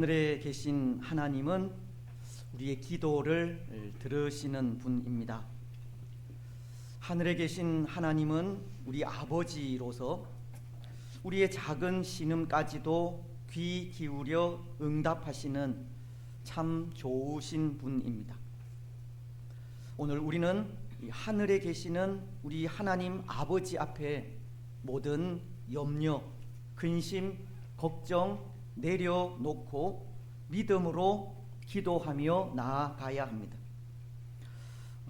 하늘에 계신 하나님은 우리의 기도를 들으시는 분입니다. 하늘에 계신 하나님은 우리 아버지로서 우리의 작은 신음까지도 귀 기울여 응답하시는 참 좋으신 분입니다. 오늘 우리는 하늘에 계시는 우리 하나님 아버지 앞에 모든 염려, 근심, 걱정 내려놓고 믿음으로 기도하며 나아가야 합니다.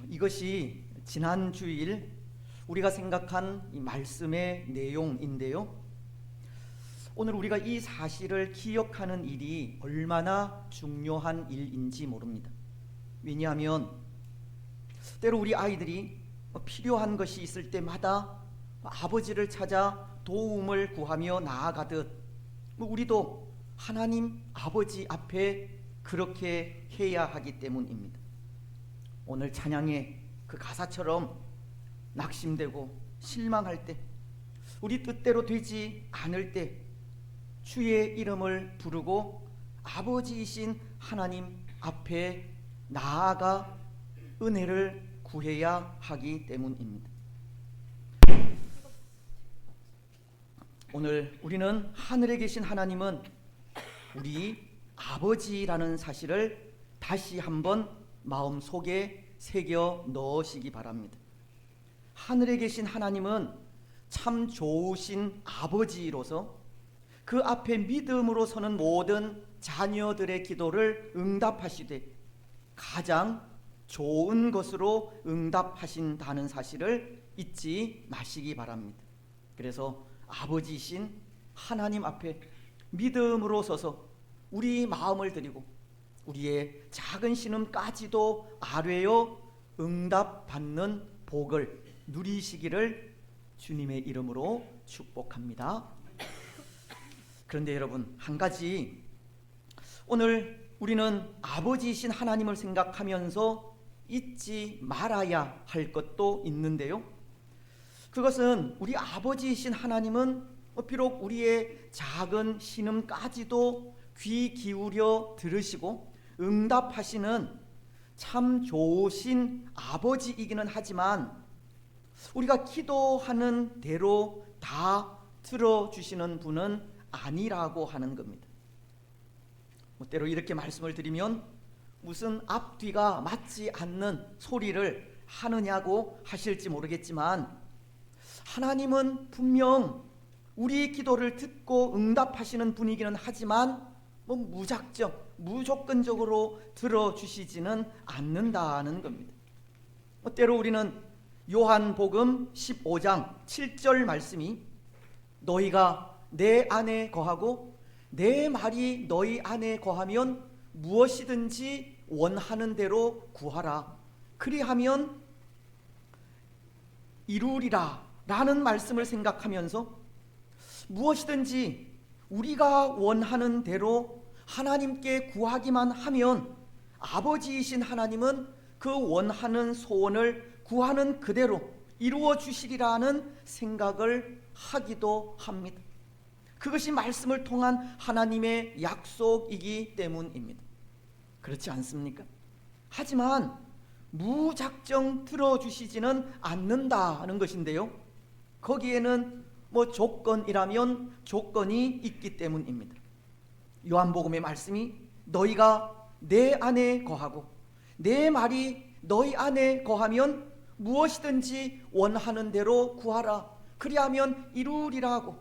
이것이 지난 주일 우리가 생각한 이 말씀의 내용인데요. 오늘 우리가 이 사실을 기억하는 일이 얼마나 중요한 일인지 모릅니다. 왜냐하면 때로 우리 아이들이 필요한 것이 있을 때마다 아버지를 찾아 도움을 구하며 나아가듯 우리도 하나님 아버지 앞에 그렇게 해야 하기 때문입니다. 오늘 찬양의 그 가사처럼 낙심되고 실망할 때, 우리 뜻대로 되지 않을 때 주의 이름을 부르고 아버지이신 하나님 앞에 나아가 은혜를 구해야 하기 때문입니다. 오늘 우리는 하늘에 계신 하나님은 우리 아버지라는 사실을 다시 한번 마음속에 새겨 넣으시기 바랍니다. 하늘에 계신 하나님은 참 좋으신 아버지로서 그 앞에 믿음으로 서는 모든 자녀들의 기도를 응답하시되 가장 좋은 것으로 응답하신다는 사실을 잊지 마시기 바랍니다. 그래서 아버지이신 하나님 앞에 믿음으로 서서 우리 마음을 드리고 우리의 작은 신음까지도 아뢰어 응답받는 복을 누리시기를 주님의 이름으로 축복합니다. 그런데 여러분, 한 가지, 오늘 우리는 아버지이신 하나님을 생각하면서 잊지 말아야 할 것도 있는데요. 그것은 우리 아버지이신 하나님은 비록 우리의 작은 신음까지도 귀 기울여 들으시고 응답하시는 참 좋으신 아버지이기는 하지만 우리가 기도하는 대로 다 들어주시는 분은 아니라고 하는 겁니다. 때로 이렇게 말씀을 드리면 무슨 앞뒤가 맞지 않는 소리를 하느냐고 하실지 모르겠지만, 하나님은 분명 우리 기도를 듣고 응답하시는 분이기는 하지만 무작정 무조건적으로 들어주시지는 않는다는 겁니다. 때로 우리는 요한복음 15장 7절 말씀이 너희가 내 안에 거하고 내 말이 너희 안에 거하면 무엇이든지 원하는 대로 구하라 그리하면 이루리라 라는 말씀을 생각하면서 무엇이든지 우리가 원하는 대로 하나님께 구하기만 하면 아버지이신 하나님은 그 원하는 소원을 구하는 그대로 이루어 주시리라는 생각을 하기도 합니다. 그것이 말씀을 통한 하나님의 약속이기 때문입니다. 그렇지 않습니까? 하지만 무작정 들어주시지는 않는다는 것인데요, 거기에는 조건이라면 조건이 있기 때문입니다. 요한복음의 말씀이 너희가 내 안에 거하고 내 말이 너희 안에 거하면 무엇이든지 원하는 대로 구하라 그리하면 이루리라고,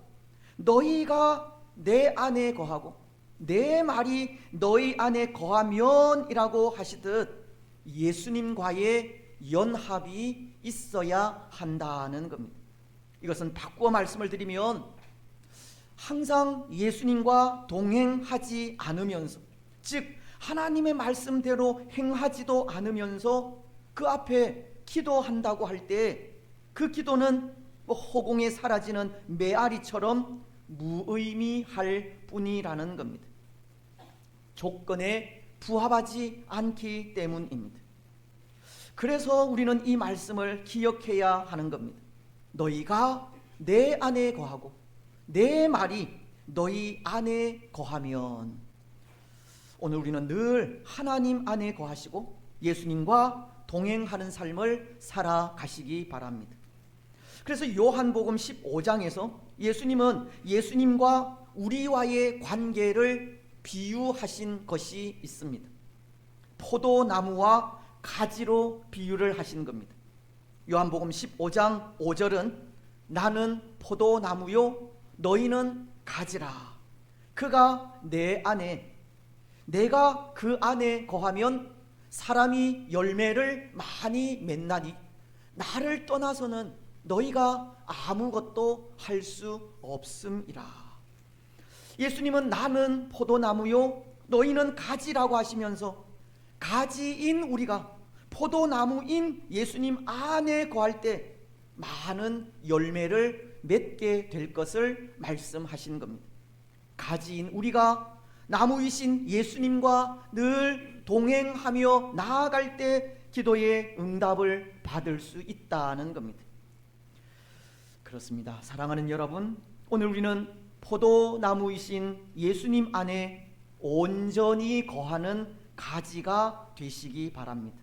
너희가 내 안에 거하고 내 말이 너희 안에 거하면이라고 하시듯 예수님과의 연합이 있어야 한다는 겁니다. 이것은 바꾸어 말씀을 드리면 항상 예수님과 동행하지 않으면서, 즉 하나님의 말씀대로 행하지도 않으면서 그 앞에 기도한다고 할 때 그 기도는 허공에 사라지는 메아리처럼 무의미할 뿐이라는 겁니다. 조건에 부합하지 않기 때문입니다. 그래서 우리는 이 말씀을 기억해야 하는 겁니다. 너희가 내 안에 거하고 내 말이 너희 안에 거하면, 오늘 우리는 늘 하나님 안에 거하시고 예수님과 동행하는 삶을 살아가시기 바랍니다. 그래서 요한복음 15장에서 예수님은 예수님과 우리와의 관계를 비유하신 것이 있습니다. 포도나무와 가지로 비유를 하신 겁니다. 요한복음 15장 5절은 나는 포도나무요 너희는 가지라. 그가 내 안에 내가 그 안에 거하면 사람이 열매를 많이 맺나니 나를 떠나서는 너희가 아무것도 할 수 없음이라. 예수님은 나는 포도나무요 너희는 가지라고 하시면서 가지인 우리가 포도나무인 예수님 안에 거할 때 많은 열매를 맺게 될 것을 말씀하신 겁니다. 가지인 우리가 나무이신 예수님과 늘 동행하며 나아갈 때 기도의 응답을 받을 수 있다는 겁니다. 그렇습니다. 사랑하는 여러분, 오늘 우리는 포도나무이신 예수님 안에 온전히 거하는 가지가 되시기 바랍니다.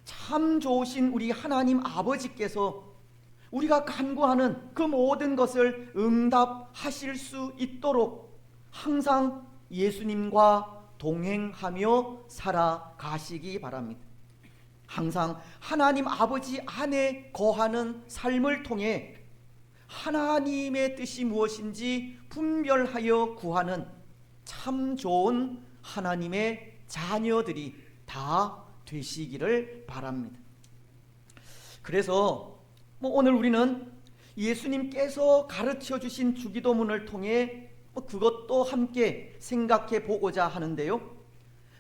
참 좋으신 우리 하나님 아버지께서 우리가 간구하는 그 모든 것을 응답하실 수 있도록 항상 예수님과 동행하며 살아가시기 바랍니다. 항상 하나님 아버지 안에 거하는 삶을 통해 하나님의 뜻이 무엇인지 분별하여 구하는 참 좋은 하나님의 자녀들이 다 되시기를 바랍니다. 그래서 오늘 우리는 예수님께서 가르쳐 주신 주기도문을 통해 그것도 함께 생각해 보고자 하는데요.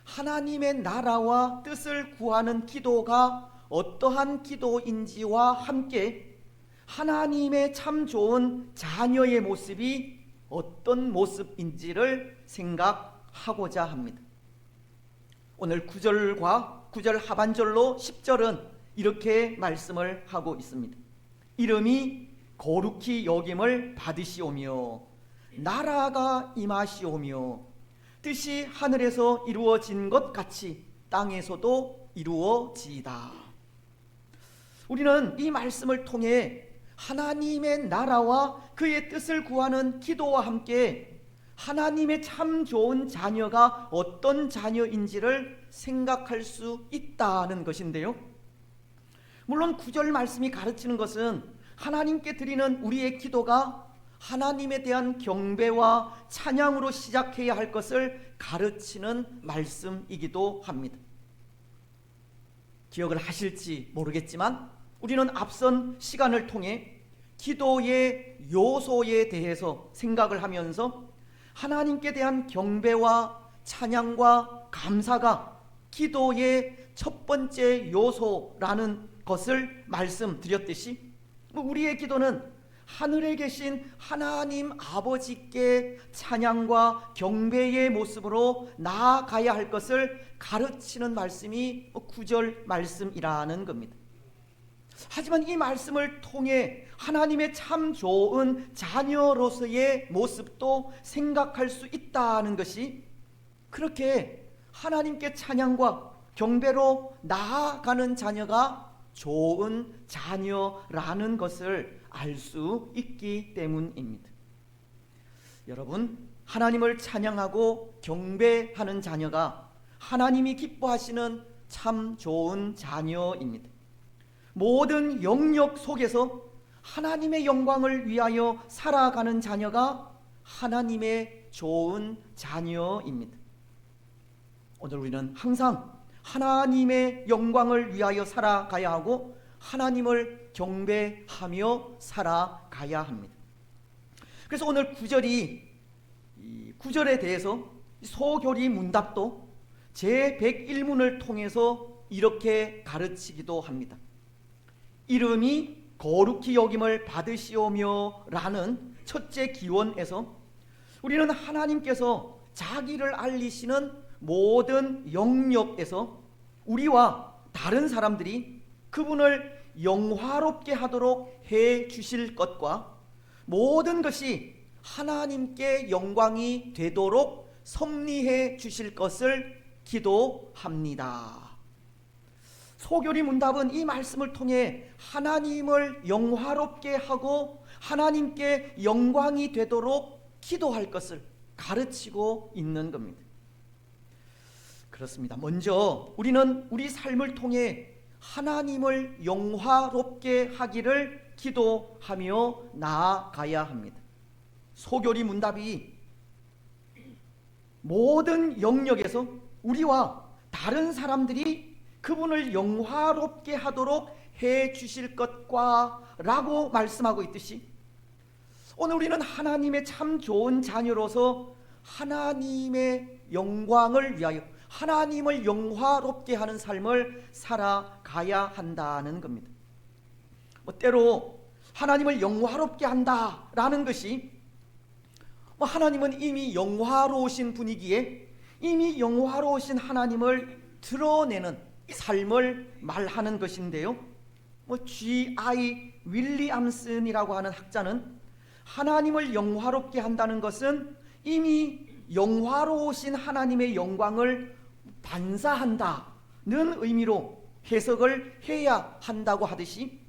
하나님의 나라와 뜻을 구하는 기도가 어떠한 기도인지와 함께 하나님의 참 좋은 자녀의 모습이 어떤 모습인지를 생각하고자 합니다. 오늘 9절과 9절 하반절로 10절은 이렇게 말씀을 하고 있습니다. 이름이 거룩히 여김을 받으시오며 나라가 임하시오며 뜻이 하늘에서 이루어진 것 같이 땅에서도 이루어지이다. 우리는 이 말씀을 통해 하나님의 나라와 그의 뜻을 구하는 기도와 함께 하나님의 참 좋은 자녀가 어떤 자녀인지를 생각할 수 있다는 것인데요. 물론 9절 말씀이 가르치는 것은 하나님께 드리는 우리의 기도가 하나님에 대한 경배와 찬양으로 시작해야 할 것을 가르치는 말씀이기도 합니다. 기억을 하실지 모르겠지만 우리는 앞선 시간을 통해 기도의 요소에 대해서 생각을 하면서 하나님께 대한 경배와 찬양과 감사가 기도의 첫 번째 요소라는 것을 말씀드렸듯이 우리의 기도는 하늘에 계신 하나님 아버지께 찬양과 경배의 모습으로 나아가야 할 것을 가르치는 말씀이 9절 말씀이라는 겁니다. 하지만 이 말씀을 통해 하나님의 참 좋은 자녀로서의 모습도 생각할 수 있다는 것이 그렇게 하나님께 찬양과 경배로 나아가는 자녀가 좋은 자녀라는 것을 알 수 있기 때문입니다. 여러분, 하나님을 찬양하고 경배하는 자녀가 하나님이 기뻐하시는 참 좋은 자녀입니다. 모든 영역 속에서 하나님의 영광을 위하여 살아가는 자녀가 하나님의 좋은 자녀입니다. 오늘 우리는 항상 하나님의 영광을 위하여 살아가야 하고 하나님을 경배하며 살아가야 합니다. 그래서 오늘 9절에 대해서 소교리 문답도 제101문을 통해서 이렇게 가르치기도 합니다. 이름이 거룩히 여김을 받으시오며 라는 첫째 기원에서 우리는 하나님께서 자기를 알리시는 모든 영역에서 우리와 다른 사람들이 그분을 영화롭게 하도록 해 주실 것과 모든 것이 하나님께 영광이 되도록 섭리해 주실 것을 기도합니다. 소교리 문답은 이 말씀을 통해 하나님을 영화롭게 하고 하나님께 영광이 되도록 기도할 것을 가르치고 있는 겁니다. 그렇습니다. 먼저 우리는 우리 삶을 통해 하나님을 영화롭게 하기를 기도하며 나아가야 합니다. 소교리 문답이 모든 영역에서 우리와 다른 사람들이 그분을 영화롭게 하도록 해 주실 것과 라고 말씀하고 있듯이, 오늘 우리는 하나님의 참 좋은 자녀로서 하나님의 영광을 위하여 하나님을 영화롭게 하는 삶을 살아가야 한다는 겁니다. 때로 하나님을 영화롭게 한다라는 것이 하나님은 이미 영화로우신 분이기에 이미 영화로우신 하나님을 드러내는 삶을 말하는 것인데요. G.I. 윌리엄슨이라고 하는 학자는 하나님을 영화롭게 한다는 것은 이미 영화로우신 하나님의 영광을 반사한다는 의미로 해석을 해야 한다고 하듯이,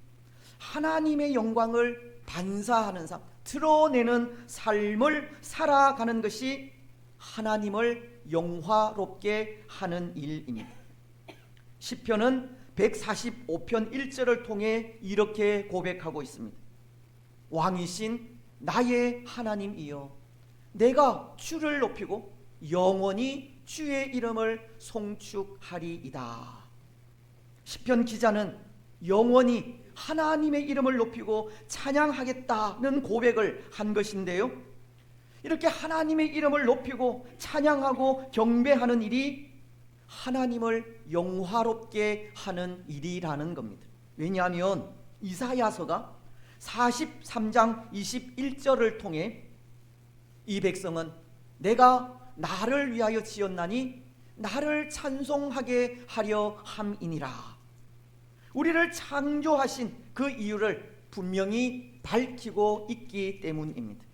하나님의 영광을 반사하는 삶, 드러내는 삶을 살아가는 것이 하나님을 영화롭게 하는 일입니다. 시편은 145편 1절을 통해 이렇게 고백하고 있습니다. 왕이신 나의 하나님이여, 내가 주를 높이고 영원히 주의 이름을 송축하리이다. 시편 기자는 영원히 하나님의 이름을 높이고 찬양하겠다는 고백을 한 것인데요, 이렇게 하나님의 이름을 높이고 찬양하고 경배하는 일이 하나님을 영화롭게 하는 일이라는 겁니다. 왜냐하면 이사야서가 43장 21절을 통해 이 백성은 내가 나를 위하여 지었나니 나를 찬송하게 하려 함이니라, 우리를 창조하신 그 이유를 분명히 밝히고 있기 때문입니다.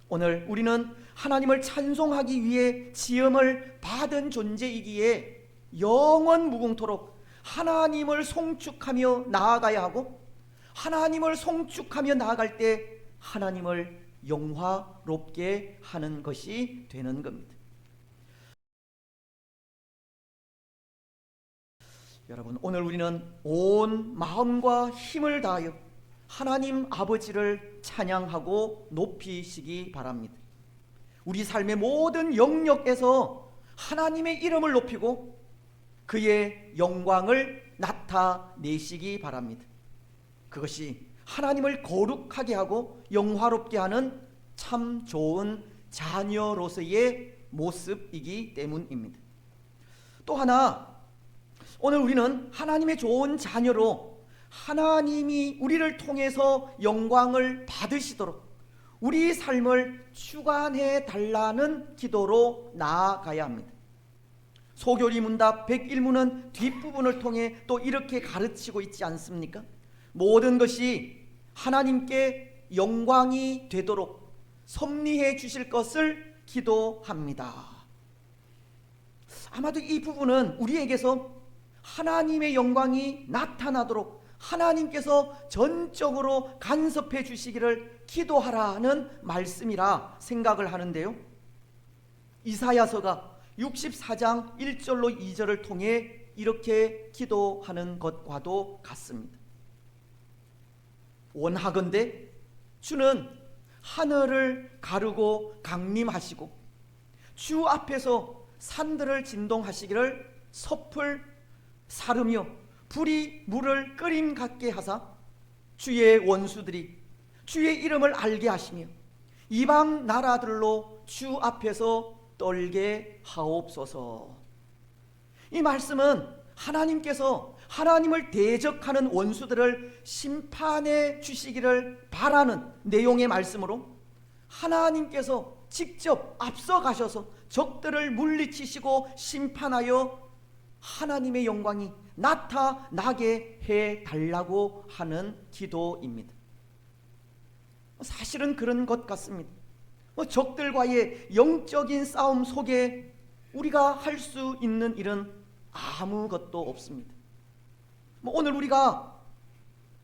오늘 우리는 하나님을 찬송하기 위해 지음을 받은 존재이기에 영원 무궁토록 하나님을 송축하며 나아가야 하고, 하나님을 송축하며 나아갈 때 하나님을 영화롭게 하는 것이 되는 겁니다. 여러분, 오늘 우리는 온 마음과 힘을 다하여 하나님 아버지를 찬양하고 높이시기 바랍니다. 우리 삶의 모든 영역에서 하나님의 이름을 높이고 그의 영광을 나타내시기 바랍니다. 그것이 하나님을 거룩하게 하고 영화롭게 하는 참 좋은 자녀로서의 모습이기 때문입니다. 또 하나, 오늘 우리는 하나님의 좋은 자녀로 하나님이 우리를 통해서 영광을 받으시도록 우리 삶을 주관해 달라는 기도로 나아가야 합니다. 소교리 문답 101문은 뒷부분을 통해 또 이렇게 가르치고 있지 않습니까? 모든 것이 하나님께 영광이 되도록 섭리해 주실 것을 기도합니다. 아마도 이 부분은 우리에게서 하나님의 영광이 나타나도록 하나님께서 전적으로 간섭해 주시기를 기도하라는 말씀이라 생각을 하는데요, 이사야서가 64장 1절로 2절을 통해 이렇게 기도하는 것과도 같습니다. 원하건대 주는 하늘을 가르고 강림하시고 주 앞에서 산들을 진동하시기를 섭을 사르며 불이 물을 끓임 같게 하사 주의 원수들이 주의 이름을 알게 하시며 이방 나라들로 주 앞에서 떨게 하옵소서. 이 말씀은 하나님께서 하나님을 대적하는 원수들을 심판해 주시기를 바라는 내용의 말씀으로, 하나님께서 직접 앞서가셔서 적들을 물리치시고 심판하여 하나님의 영광이 나타나게 해달라고 하는 기도입니다. 사실은 그런 것 같습니다. 적들과의 영적인 싸움 속에 우리가 할 수 있는 일은 아무것도 없습니다. 오늘 우리가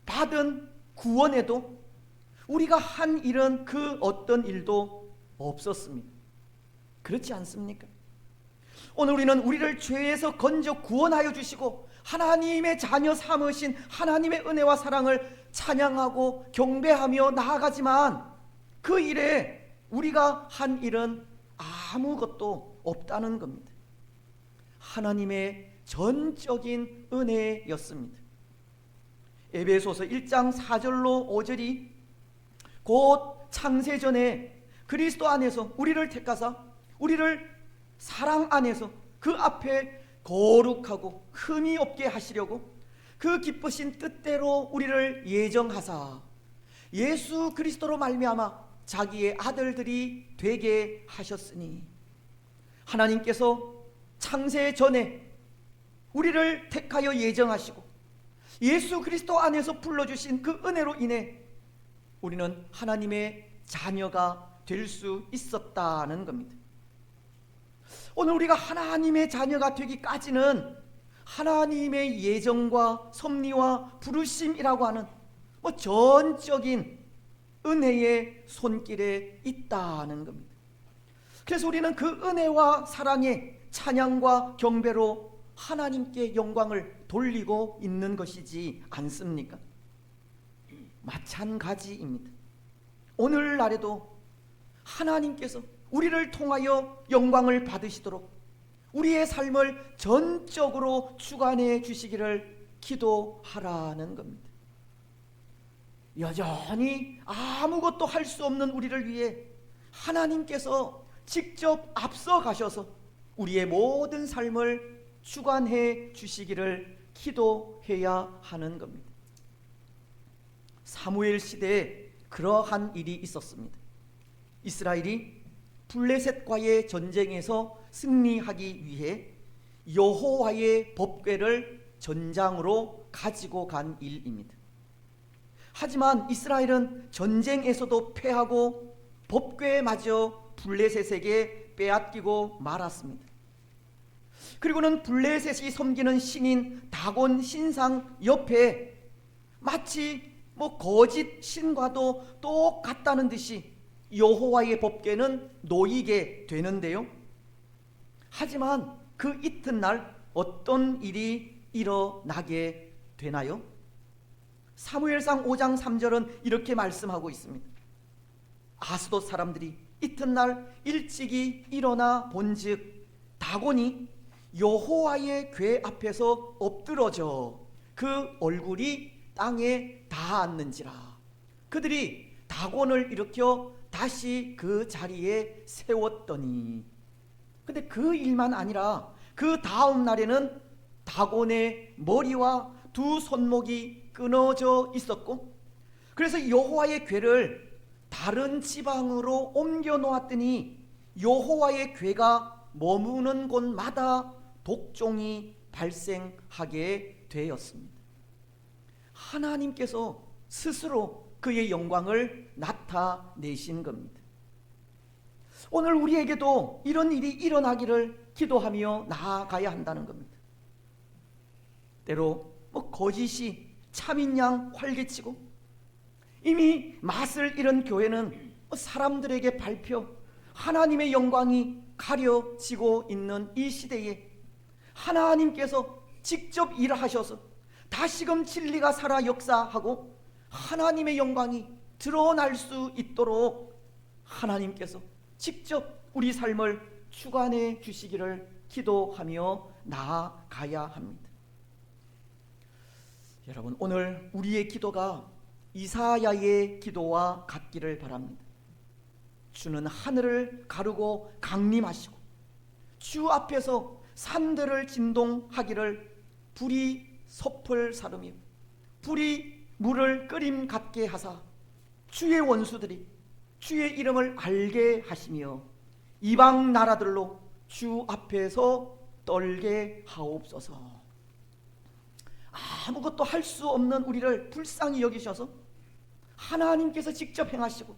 받은 구원에도 우리가 한 일은 그 어떤 일도 없었습니다. 그렇지 않습니까? 오늘 우리는 우리를 죄에서 건져 구원하여 주시고 하나님의 자녀 삼으신 하나님의 은혜와 사랑을 찬양하고 경배하며 나아가지만 그 일에 우리가 한 일은 아무것도 없다는 겁니다. 하나님의 전적인 은혜였습니다. 에베소서 1장 4절로 5절이 곧 창세전에 그리스도 안에서 우리를 택하사 우리를 사랑 안에서 그 앞에 거룩하고 흠이 없게 하시려고 그 기쁘신 뜻대로 우리를 예정하사 예수 그리스도로 말미암아 자기의 아들들이 되게 하셨으니, 하나님께서 창세 전에 우리를 택하여 예정하시고 예수 그리스도 안에서 불러주신 그 은혜로 인해 우리는 하나님의 자녀가 될 수 있었다는 겁니다. 오늘 우리가 하나님의 자녀가 되기까지는 하나님의 예정과 섭리와 부르심이라고 하는 전적인 은혜의 손길에 있다는 겁니다. 그래서 우리는 그 은혜와 사랑의 찬양과 경배로 하나님께 영광을 돌리고 있는 것이지 않습니까? 마찬가지입니다. 오늘날에도 하나님께서 우리를 통하여 영광을 받으시도록 우리의 삶을 전적으로 주관해 주시기를 기도하라는 겁니다. 여전히 아무것도 할 수 없는 우리를 위해 하나님께서 직접 앞서 가셔서 우리의 모든 삶을 주관해 주시기를 기도해야 하는 겁니다. 사무엘 시대에 그러한 일이 있었습니다. 이스라엘이 블레셋과의 전쟁에서 승리하기 위해 여호와의 법궤를 전장으로 가지고 간 일입니다. 하지만 이스라엘은 전쟁에서도 패하고 법궤마저 블레셋에게 빼앗기고 말았습니다. 그리고는 블레셋이 섬기는 신인 다곤 신상 옆에 마치 거짓 신과도 똑같다는 듯이 여호와의 법궤는 놓이게 되는데요. 하지만 그 이튿날 어떤 일이 일어나게 되나요? 사무엘상 5장 3절은 이렇게 말씀하고 있습니다. 아스돗 사람들이 이튿날 일찍이 일어나 본즉 다곤이 여호와의 궤 앞에서 엎드러져 그 얼굴이 땅에 닿았는지라. 그들이 다곤을 일으켜 다시 그 자리에 세웠더니, 근데 그 일만 아니라 그 다음 날에는 다곤의 머리와 두 손목이 끊어져 있었고, 그래서 여호와의 궤를 다른 지방으로 옮겨 놓았더니 여호와의 궤가 머무는 곳마다 독종이 발생하게 되었습니다. 하나님께서 스스로 그의 영광을 나타내신 겁니다. 오늘 우리에게도 이런 일이 일어나기를 기도하며 나아가야 한다는 겁니다. 때로 거짓이 참인 양 활개치고 이미 맛을 잃은 교회는 사람들에게 발표 하나님의 영광이 가려지고 있는 이 시대에 하나님께서 직접 일하셔서 다시금 진리가 살아 역사하고 하나님의 영광이 드러날 수 있도록 하나님께서 직접 우리 삶을 주관해 주시기를 기도하며 나아가야 합니다. 여러분, 오늘 우리의 기도가 이사야의 기도와 같기를 바랍니다. 주는 하늘을 가르고 강림하시고 주 앞에서 산들을 진동하기를 불이 섭을 사르며 불이 물을 끓임 같게 하사 주의 원수들이 주의 이름을 알게 하시며 이방 나라들로 주 앞에서 떨게 하옵소서. 아무것도 할 수 없는 우리를 불쌍히 여기셔서 하나님께서 직접 행하시고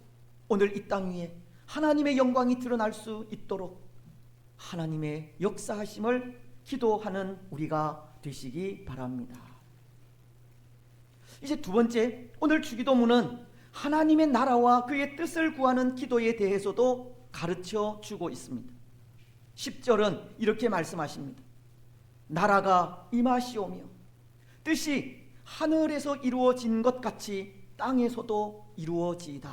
오늘 이 땅 위에 하나님의 영광이 드러날 수 있도록 하나님의 역사하심을 기도하는 우리가 되시기 바랍니다. 이제 두 번째, 오늘 주기도문은 하나님의 나라와 그의 뜻을 구하는 기도에 대해서도 가르쳐 주고 있습니다. 10절은 이렇게 말씀하십니다. 나라가 임하시오며 뜻이 하늘에서 이루어진 것 같이 땅에서도 이루어지이다.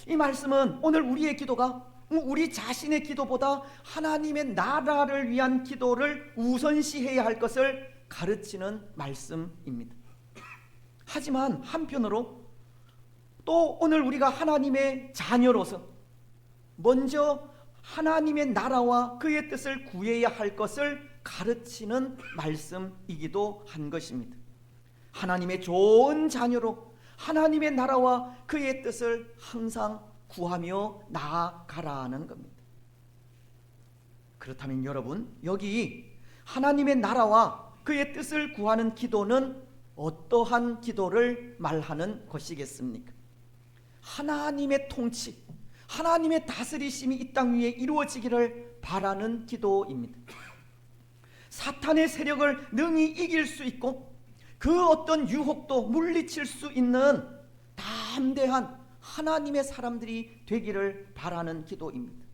이 말씀은 오늘 우리의 기도가 우리 자신의 기도보다 하나님의 나라를 위한 기도를 우선시해야 할 것을 가르치는 말씀입니다. 하지만 한편으로 또 오늘 우리가 하나님의 자녀로서 먼저 하나님의 나라와 그의 뜻을 구해야 할 것을 가르치는 말씀이기도 한 것입니다. 하나님의 좋은 자녀로 하나님의 나라와 그의 뜻을 항상 구하며 나아가라는 겁니다. 그렇다면 여러분, 여기 하나님의 나라와 그의 뜻을 구하는 기도는 어떠한 기도를 말하는 것이겠습니까? 하나님의 통치, 하나님의 다스리심이 이 땅 위에 이루어지기를 바라는 기도입니다. 사탄의 세력을 능히 이길 수 있고 그 어떤 유혹도 물리칠 수 있는 담대한 하나님의 사람들이 되기를 바라는 기도입니다.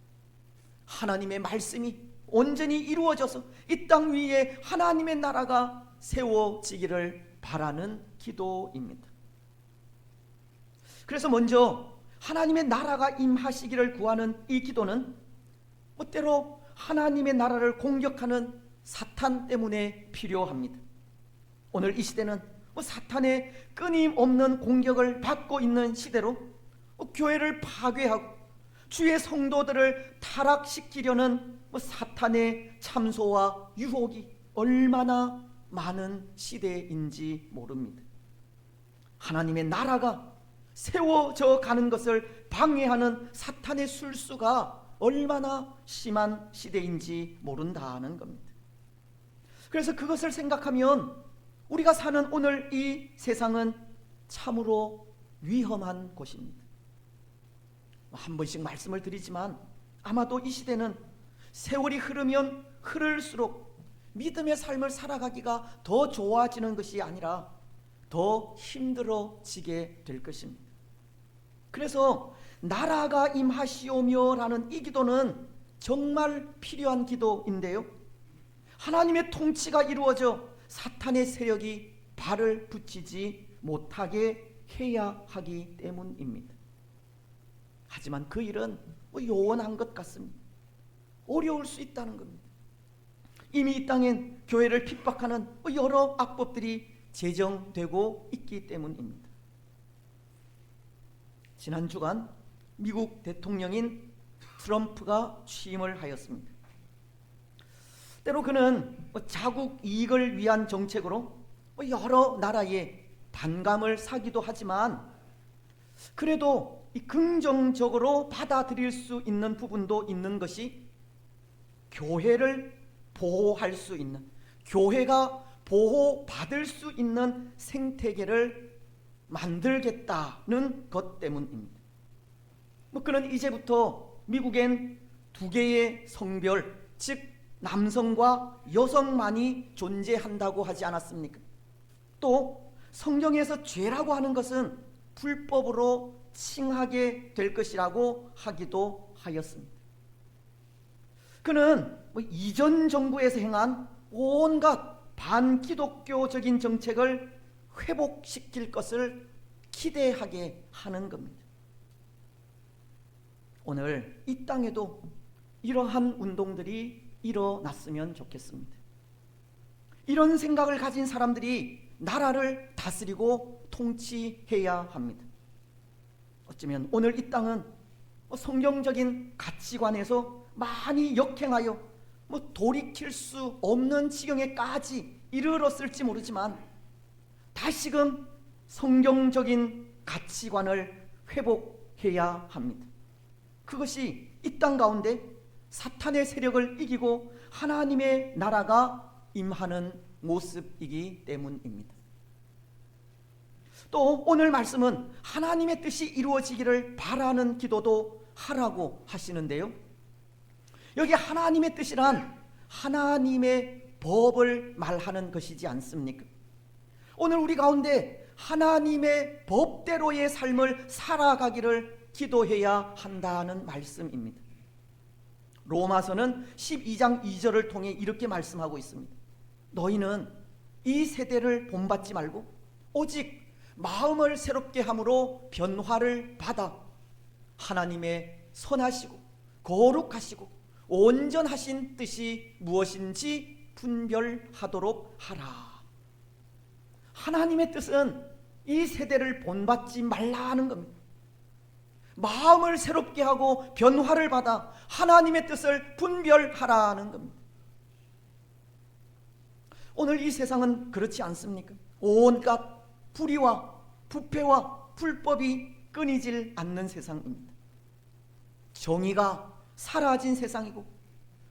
하나님의 말씀이 온전히 이루어져서 이 땅 위에 하나님의 나라가 세워지기를 바라는 기도입니다. 그래서 먼저 하나님의 나라가 임하시기를 구하는 이 기도는 때로 하나님의 나라를 공격하는 사탄 때문에 필요합니다. 오늘 이 시대는 사탄의 끊임없는 공격을 받고 있는 시대로 교회를 파괴하고 주의 성도들을 타락시키려는 사탄의 참소와 유혹이 얼마나 많은 시대인지 모릅니다. 하나님의 나라가 세워져 가는 것을 방해하는 사탄의 술수가 얼마나 심한 시대인지 모른다는 겁니다. 그래서 그것을 생각하면 우리가 사는 오늘 이 세상은 참으로 위험한 곳입니다. 한 번씩 말씀을 드리지만 아마도 이 시대는 세월이 흐르면 흐를수록 믿음의 삶을 살아가기가 더 좋아지는 것이 아니라 더 힘들어지게 될 것입니다. 그래서 나라가 임하시오며 라는 이 기도는 정말 필요한 기도인데요, 하나님의 통치가 이루어져 사탄의 세력이 발을 붙이지 못하게 해야 하기 때문입니다. 하지만 그 일은 요원한 것 같습니다. 어려울 수 있다는 겁니다. 이미 이 땅엔 교회를 핍박하는 여러 악법들이 제정되고 있기 때문입니다. 지난 주간 미국 대통령인 트럼프가 취임을 하였습니다. 때로 그는 자국 이익을 위한 정책으로 여러 나라에 반감을 사기도 하지만 그래도 긍정적으로 받아들일 수 있는 부분도 있는 것이 교회를 보호할 수 있는, 교회가 보호받을 수 있는 생태계를 만들겠다는 것 때문입니다. 그는 이제부터 미국엔 두 개의 성별, 즉 남성과 여성만이 존재한다고 하지 않았습니까? 또 성경에서 죄라고 하는 것은 불법으로 칭하게 될 것이라고 하기도 하였습니다. 그는 이전 정부에서 행한 온갖 반기독교적인 정책을 회복시킬 것을 기대하게 하는 겁니다. 오늘 이 땅에도 이러한 운동들이 일어났으면 좋겠습니다. 이런 생각을 가진 사람들이 나라를 다스리고 통치해야 합니다. 어쩌면 오늘 이 땅은 성경적인 가치관에서 많이 역행하여 돌이킬 수 없는 지경에까지 이르렀을지 모르지만 다시금 성경적인 가치관을 회복해야 합니다. 그것이 이 땅 가운데 사탄의 세력을 이기고 하나님의 나라가 임하는 모습이기 때문입니다. 또 오늘 말씀은 하나님의 뜻이 이루어지기를 바라는 기도도 하라고 하시는데요. 여기 하나님의 뜻이란 하나님의 법을 말하는 것이지 않습니까? 오늘 우리 가운데 하나님의 법대로의 삶을 살아가기를 기도해야 한다는 말씀입니다. 로마서는 12장 2절을 통해 이렇게 말씀하고 있습니다. 너희는 이 세대를 본받지 말고 오직 마음을 새롭게 함으로 변화를 받아 하나님의 선하시고 거룩하시고 온전하신 뜻이 무엇인지 분별하도록 하라. 하나님의 뜻은 이 세대를 본받지 말라 하는 겁니다. 마음을 새롭게 하고 변화를 받아 하나님의 뜻을 분별하라는 겁니다. 오늘 이 세상은 그렇지 않습니까? 온갖 불의와 부패와 불법이 끊이질 않는 세상입니다. 정의가 사라진 세상이고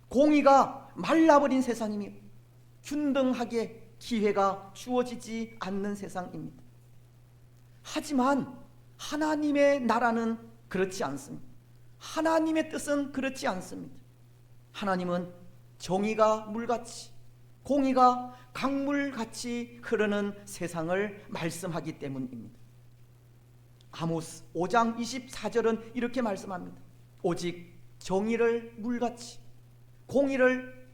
공의가 말라버린 세상이며 균등하게 기회가 주어지지 않는 세상입니다. 하지만 하나님의 나라는 그렇지 않습니다. 하나님의 뜻은 그렇지 않습니다. 하나님은 정의가 물같이 공의가 강물같이 흐르는 세상을 말씀하기 때문입니다. 아모스 5장 24절은 이렇게 말씀합니다. 오직 정의를 물같이 공의를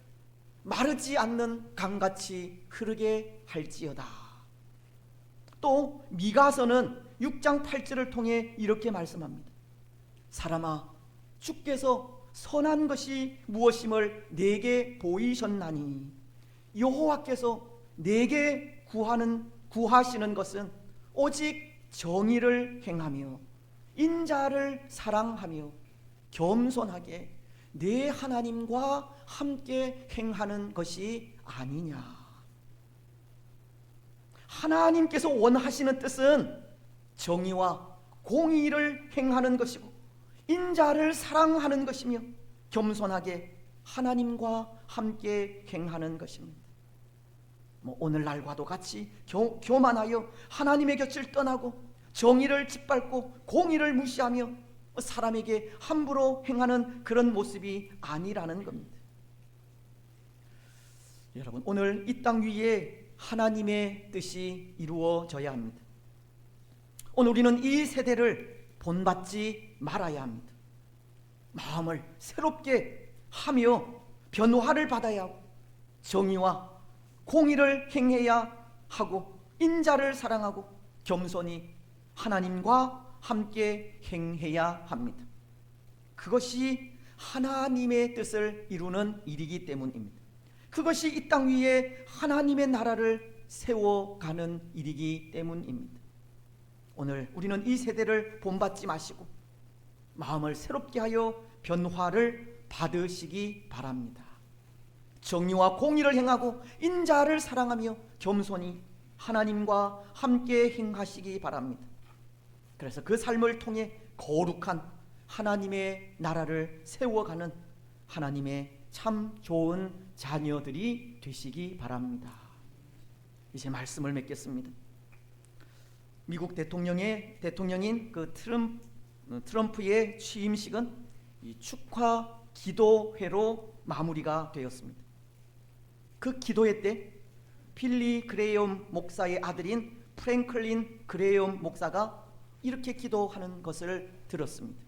마르지 않는 강같이 흐르게 할지어다. 또 미가서는 6장 8절을 통해 이렇게 말씀합니다. 사람아, 주께서 선한 것이 무엇임을 내게 보이셨나니 여호와께서 내게 구하시는 것은 오직 정의를 행하며 인자를 사랑하며 겸손하게 내 하나님과 함께 행하는 것이 아니냐. 하나님께서 원하시는 뜻은 정의와 공의를 행하는 것이고 인자를 사랑하는 것이며 겸손하게 하나님과 함께 행하는 것입니다. 오늘날과도 같이 교만하여 하나님의 곁을 떠나고 정의를 짓밟고 공의를 무시하며 사람에게 함부로 행하는 그런 모습이 아니라는 겁니다. 여러분, 오늘 이 땅 위에 하나님의 뜻이 이루어져야 합니다. 오늘 우리는 이 세대를 본받지 말아야 합니다. 마음을 새롭게 하며 변화를 받아야 하고 정의와 공의를 행해야 하고 인자를 사랑하고 겸손히 하나님과 함께 행해야 합니다. 그것이 하나님의 뜻을 이루는 일이기 때문입니다. 그것이 이 땅 위에 하나님의 나라를 세워가는 일이기 때문입니다. 오늘 우리는 이 세대를 본받지 마시고 마음을 새롭게 하여 변화를 받으시기 바랍니다. 정의와 공의를 행하고 인자를 사랑하며 겸손히 하나님과 함께 행하시기 바랍니다. 그래서 그 삶을 통해 거룩한 하나님의 나라를 세워가는 하나님의 참 좋은 자녀들이 되시기 바랍니다. 이제 말씀을 맺겠습니다. 미국 대통령인 그 트럼프의 취임식은 이 축하 기도회로 마무리가 되었습니다. 그 기도회 때 필리 그레이엄 목사의 아들인 프랭클린 그레이엄 목사가 이렇게 기도하는 것을 들었습니다.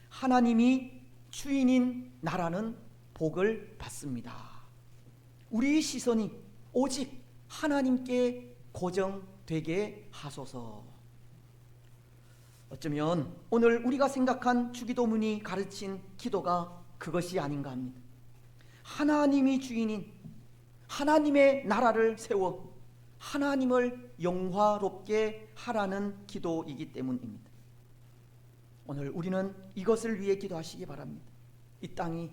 하나님이 주인인 나라는 복을 받습니다. 우리 시선이 오직 하나님께 고정되게 하소서. 어쩌면 오늘 우리가 생각한 주기도문이 가르친 기도가 그것이 아닌가 합니다. 하나님이 주인인 하나님의 나라를 세워 하나님을 영화롭게 하라는 기도이기 때문입니다. 오늘 우리는 이것을 위해 기도하시기 바랍니다. 이 땅이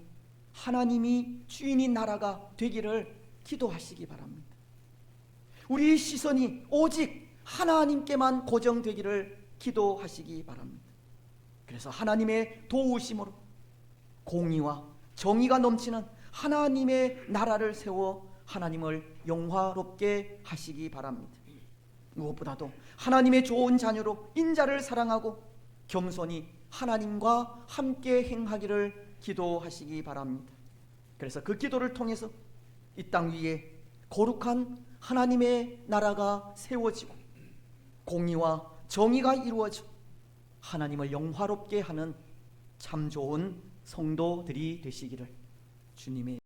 하나님이 주인인 나라가 되기를 기도하시기 바랍니다. 우리 시선이 오직 하나님께만 고정되기를 기도하시기 바랍니다. 그래서 하나님의 도우심으로 공의와 정의가 넘치는 하나님의 나라를 세워 하나님을 영화롭게 하시기 바랍니다. 무엇보다도 하나님의 좋은 자녀로 인자를 사랑하고 겸손히 하나님과 함께 행하기를 기도하시기 바랍니다. 그래서 그 기도를 통해서 이 땅 위에 거룩한 하나님의 나라가 세워지고 공의와 정의가 이루어져 하나님을 영화롭게 하는 참 좋은 성도들이 되시기를 주님의